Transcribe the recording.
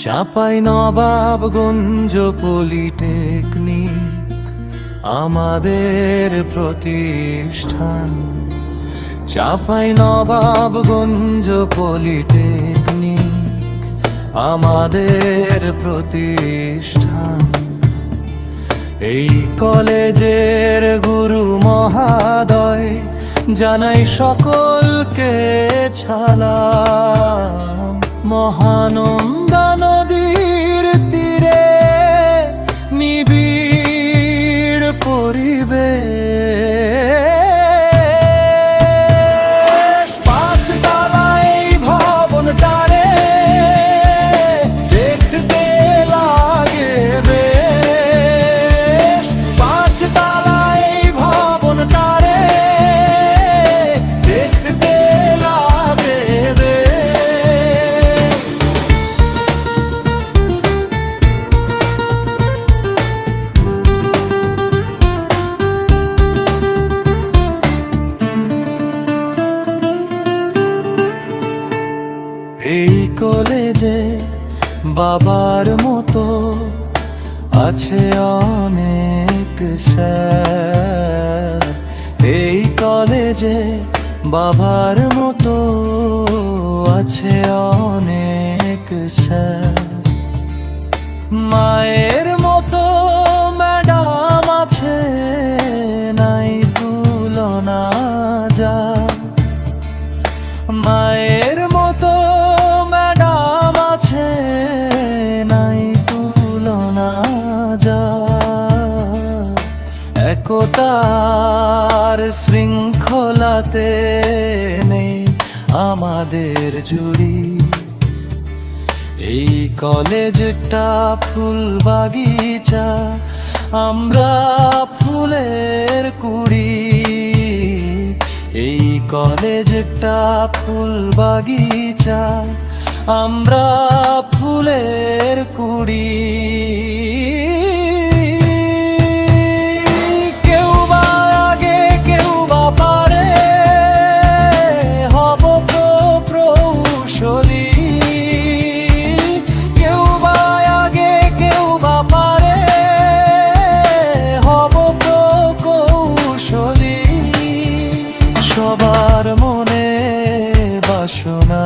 Chapai Nawabganj polytechnic আমাদের প্রতিষ্ঠান। Chapai Nawabganj polytechnic আমাদের প্রতিষ্ঠান। এই কলেজের গুরু মহাদয় জানাই সকলকে সালাম। মহানন্দা নদীর তীরে নিবিড় পরিবেশ, পাঁচতলা এই ভবনটারে দেখতে লাগে বেশ। পাঁচতলা এই ভবনটারে দেখতে লাগে বেশ। এই কলেজে বাবার মতো আছে অনেক স্যার। এই কলেজে বাবার মতো আছে অনেক স্যার। মায়ের মতো ম্যাডাম আছে, নাই তুলনা যা। মায়ের মতো ম্যাডাম আছে, নাই তুলনা যা। একতার শৃঙ্খলাতে নেই আমাদের জুড়ি। এই কলেজটা ফুল বাগিচা, আমরা ফুলের কুড়ি। এই কলেজটা ফুল বাগিচা, আমরা ফুলের কুড়ি। কেউ বা আগে কেউ বা পারে, হব প্রকৌশলী। কেউ বা আগে কেউ বা পারে, হব প্রকৌশলী। সবার মনে বাসনা